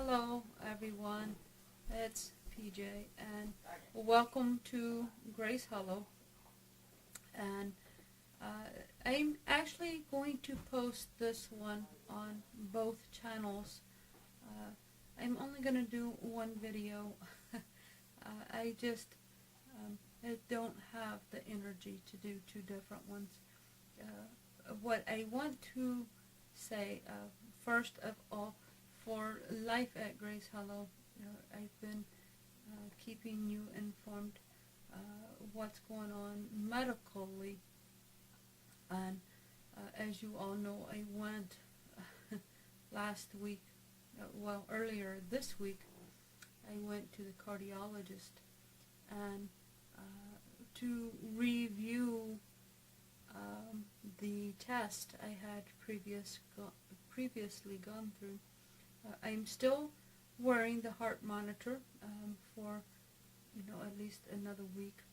Hello, everyone. It's PJ, and welcome to Grace Hollow. And I'm actually going to post this one on both channels. Uh, I'm only going to do one video. I just I don't have the energy to do two different ones. What I want to say, first of all, for life at Grace Hollow, I've been keeping you informed what's going on medically, and as you all know, I went last week, earlier this week, I went to the cardiologist and to review the test I had previously gone through. I'm still wearing the heart monitor for at least another week,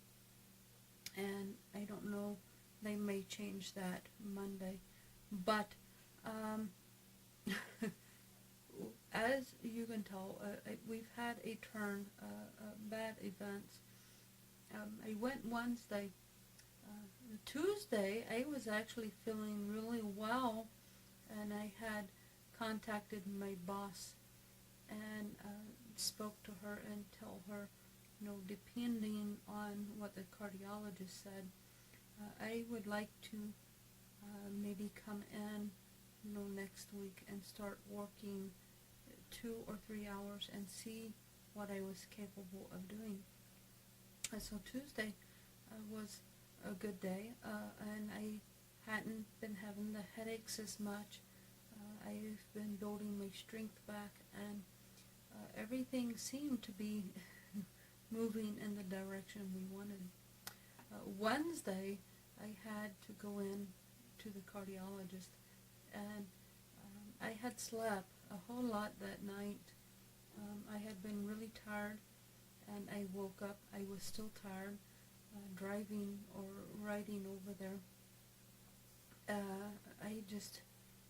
and I don't know, they may change that Monday, but as you can tell, we've had a turn, bad events. I went Wednesday. Tuesday, I was actually feeling really well, and I had contacted my boss and spoke to her and tell her, depending on what the cardiologist said, I would like to maybe come in, next week and start working 2 or 3 hours and see what I was capable of doing. So Tuesday was a good day, and I hadn't been having the headaches as much. I've been building my strength back, and everything seemed to be moving in the direction we wanted. Wednesday, I had to go in to the cardiologist, and I had slept a whole lot that night. I had been really tired, and I woke up. I was still tired, driving or riding over there. I just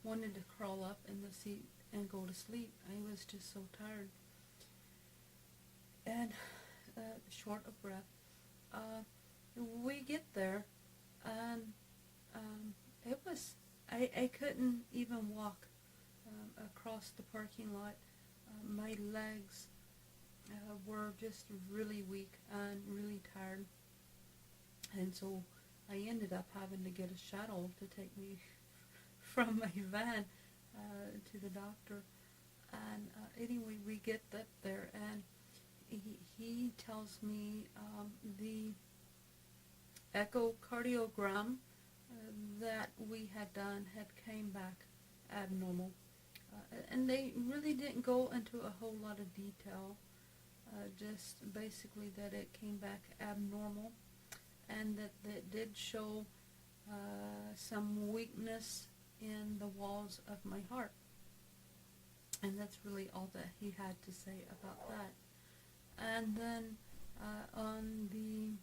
wanted to crawl up in the seat and go to sleep. I was just so tired and short of breath. We get there, and I couldn't even walk across the parking lot. My legs were just really weak and really tired, and so I ended up having to get a shuttle to take me from my van to the doctor. And anyway, we get up there, and he tells me the echocardiogram that we had done had came back abnormal. And they really didn't go into a whole lot of detail, just basically that it came back abnormal, and that it did show some weakness in the walls of my heart. And that's really all that he had to say about that. And then on the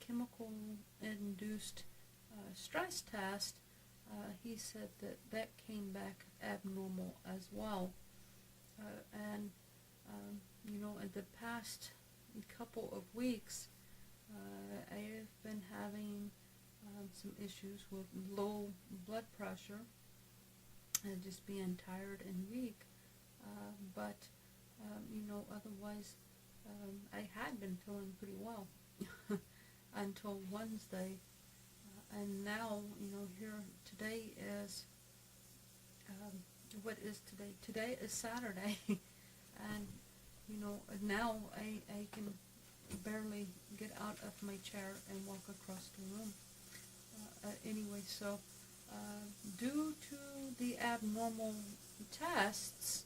chemical-induced stress test, he said that came back abnormal as well. And in the past couple of weeks, I have been having some issues with low blood pressure and just being tired and weak. But otherwise, I had been feeling pretty well until Wednesday. And now, here today is, what is today? Today is Saturday. And, now I can barely get out of my chair and walk across the room. Anyway, so due to the abnormal tests,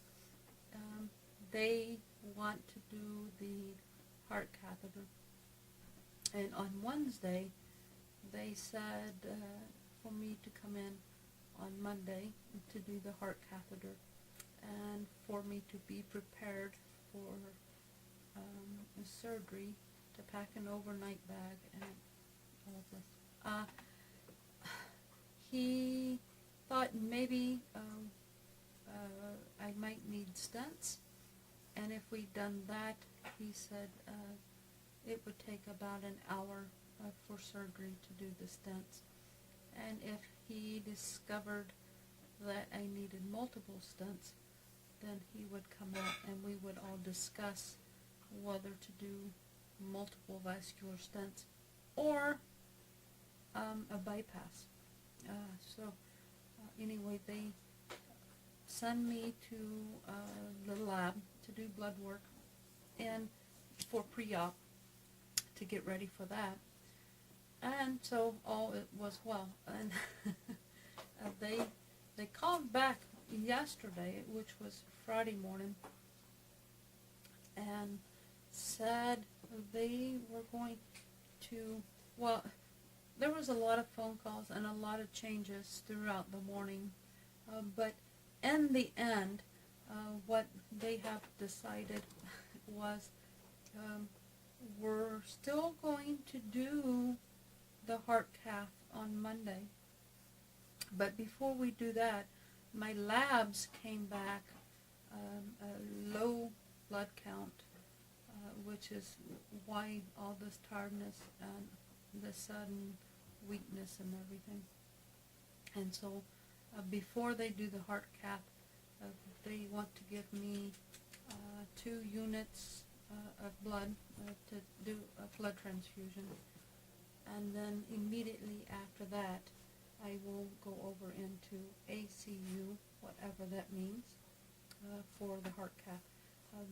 they want to do the heart catheter. And on Wednesday, they said for me to come in on Monday to do the heart catheter, and for me to be prepared for surgery, to pack an overnight bag and all of this. He thought maybe I might need stents, And if we'd done that, he said it would take about an hour for surgery to do the stents. And if he discovered that I needed multiple stents, then he would come out and we would all discuss whether to do multiple vascular stents or a bypass. Anyway, they send me to the lab to do blood work and for pre-op to get ready for that. And so all it was well. And they called back yesterday, which was Friday morning, and said they were going to, well, there was a lot of phone calls and a lot of changes throughout the morning, but in the end, what they have decided was we're still going to do the heart cath on Monday. But before we do that, my labs came back a low blood count, which is why all this tiredness and the sudden weakness and everything. And so before they do the heart cath, they want to give me 2 units of blood to do a blood transfusion. And then immediately after that, I will go over into ACU, whatever that means, for the heart cath.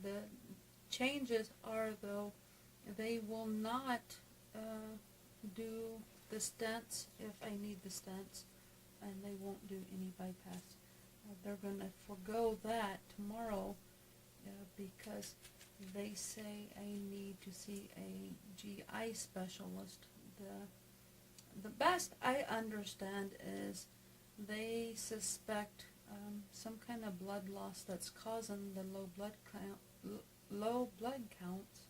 The changes are, though, they will not do the stents if I need the stents, and they won't do any bypass. They're going to forego that tomorrow because they say I need to see a GI specialist. The best I understand is they suspect some kind of blood loss that's causing the low blood counts.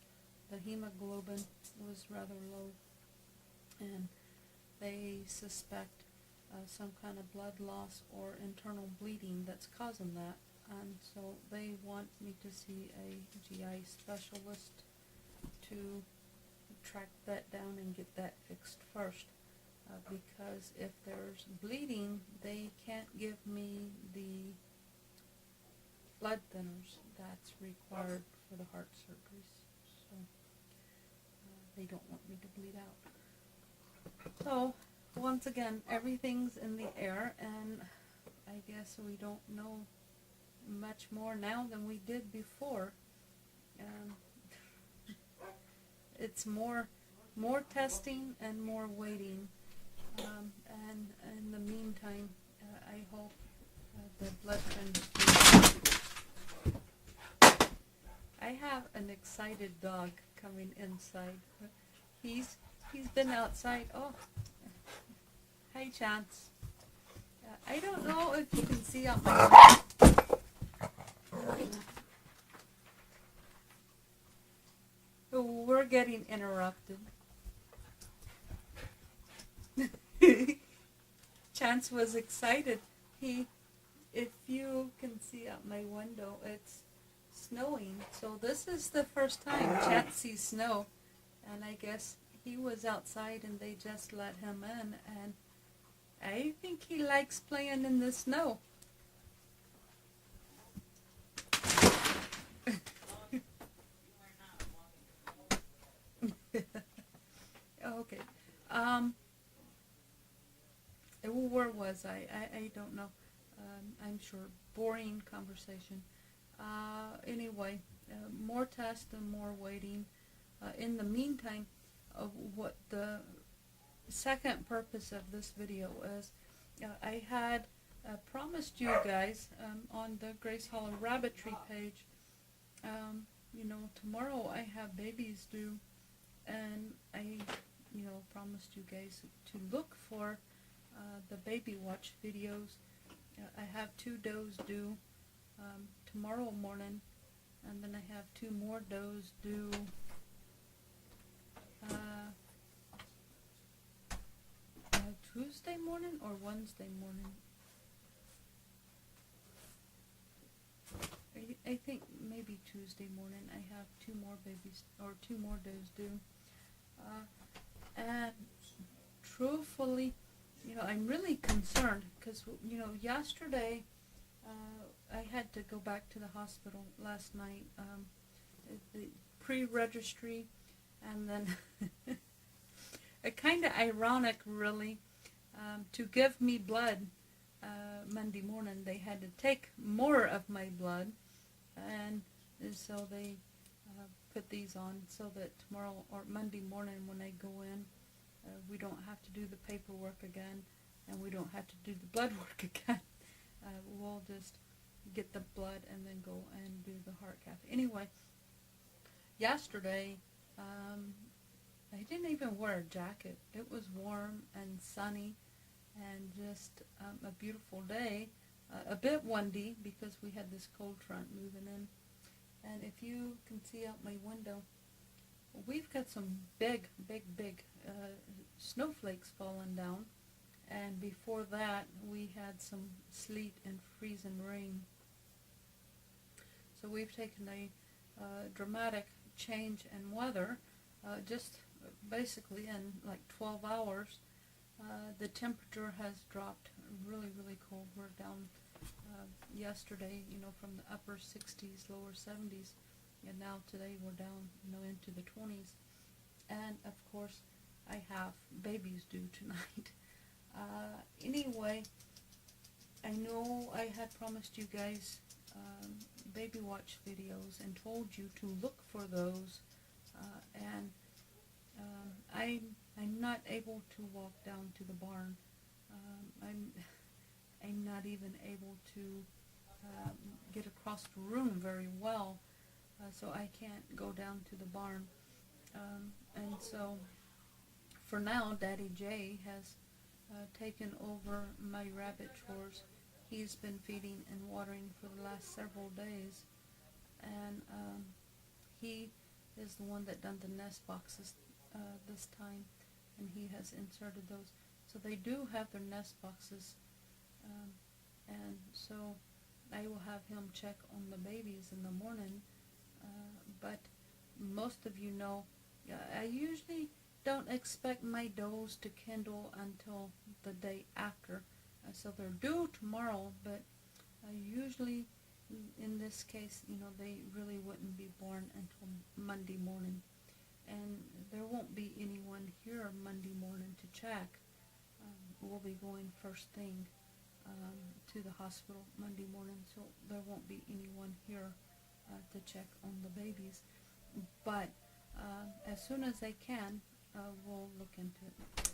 The hemoglobin was rather low, and they suspect some kind of blood loss or internal bleeding that's causing that. And so they want me to see a GI specialist to track that down and get that fixed first. Because if there's bleeding, they can't give me the blood thinners that's required for the heart surgeries. So they don't want me to bleed out. So once again, everything's in the air, and I guess we don't know much more now than we did before. It's more testing and more waiting. And in the meantime, I hope the blood transfusion. I have an excited dog coming inside. He's been outside. Oh, hi, Chance. I don't know if you can see out my window. We're getting interrupted. Chance was excited. If you can see out my window, it's snowing. So this is the first time Chance sees snow, and I guess he was outside and they just let him in, and I think he likes playing in the snow. Okay. Where was I? I don't know. I'm sure. Boring conversation. Anyway, more tests and more waiting. In the meantime, what the second purpose of this video is, I had promised you guys on the Grace Hollow Rabbitry page, tomorrow I have babies due, and I, promised you guys to look for the baby watch videos. I have 2 does due tomorrow morning, and then I have 2 more does due Tuesday morning or Wednesday morning. I think maybe Tuesday morning, I have 2 more babies, or 2 more days due. And truthfully, I'm really concerned because, yesterday I had to go back to the hospital last night, the pre-registry, and then kind of ironic, really, to give me blood Monday morning. They had to take more of my blood, and so they put these on so that tomorrow or Monday morning when I go in, we don't have to do the paperwork again, and we don't have to do the blood work again. We'll just get the blood and then go and do the heart cath. Anyway, yesterday, I didn't even wear a jacket. It was warm and sunny and just a beautiful day. A bit windy because we had this cold front moving in. And if you can see out my window, we've got some big snowflakes falling down. And before that, we had some sleet and freezing rain. So we've taken a dramatic change in weather, just basically in like 12 hours. The temperature has dropped really cold. We're down yesterday, from the upper 60s, lower 70s, and now today we're down, into the 20s. And of course, I have babies due tonight. Anyway, I know I had promised you guys baby watch videos and told you to look for those, and I'm not able to walk down to the barn. I'm not even able to get across the room very well, so I can't go down to the barn. And so for now, Daddy J has taken over my rabbit chores. He's been feeding and watering for the last several days, and he is the one that done the nest boxes this time, and he has inserted those. So they do have their nest boxes, and so I will have him check on the babies in the morning, but most of you know, I usually don't expect my does to kindle until the day after. So they're due tomorrow, but usually in this case, they really wouldn't be born until Monday morning. And there won't be anyone here Monday morning to check. We'll be going first thing to the hospital Monday morning, so there won't be anyone here to check on the babies. But as soon as I can, we'll look into it.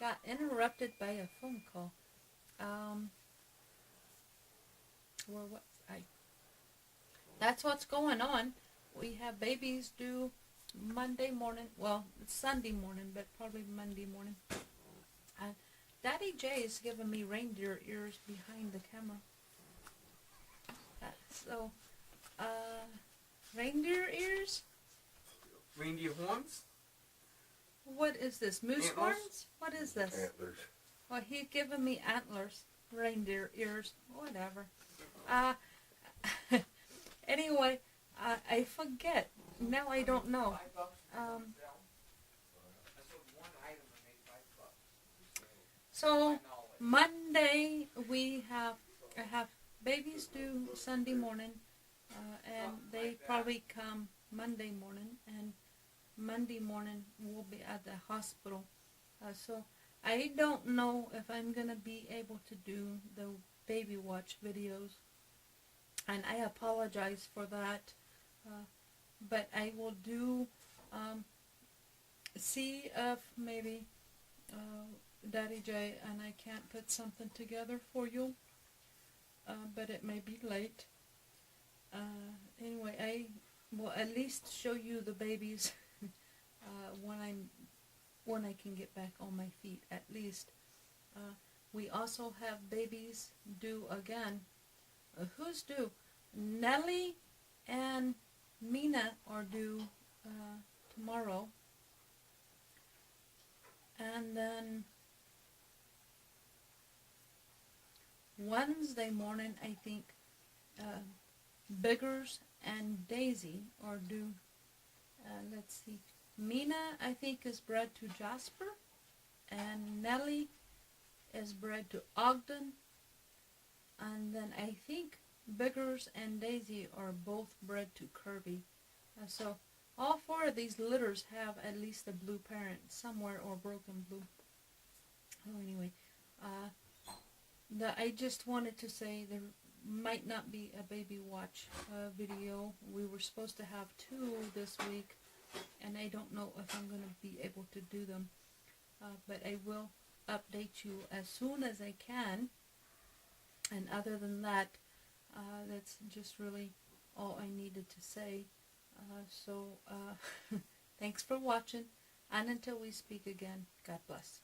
Got interrupted by a phone call. That's what's going on. We have babies due Monday morning. Well, it's Sunday morning, but probably Monday morning. And Daddy J is giving me reindeer ears behind the camera. So, reindeer ears? Reindeer horns? What is this? Moose Antlers? horns? What is this? Antlers. Well, he's giving me antlers, reindeer ears, whatever. Anyway, I forget. Now I don't know. So Monday I have babies due Sunday morning, and they probably come Monday morning, and Monday morning we'll be at the hospital. So I don't know if I'm gonna be able to do the baby watch videos, and I apologize for that. But I will do see if maybe Daddy J and I can't put something together for you, but it may be late. Anyway, I will at least show you the babies when I can get back on my feet, at least. We also have babies due again. Who's due? Nellie and Mina are due tomorrow, and then Wednesday morning I think Biggers and Daisy are due. Let's see. Mina, I think, is bred to Jasper, and Nellie is bred to Ogden, and then I think Biggers and Daisy are both bred to Kirby. So all four of these litters have at least a blue parent somewhere, or broken blue. Oh, anyway, I just wanted to say there might not be a baby watch video. We were supposed to have 2 this week, and I don't know if I'm going to be able to do them, but I will update you as soon as I can. And other than that, that's just really all I needed to say. So thanks for watching, and until we speak again, God bless.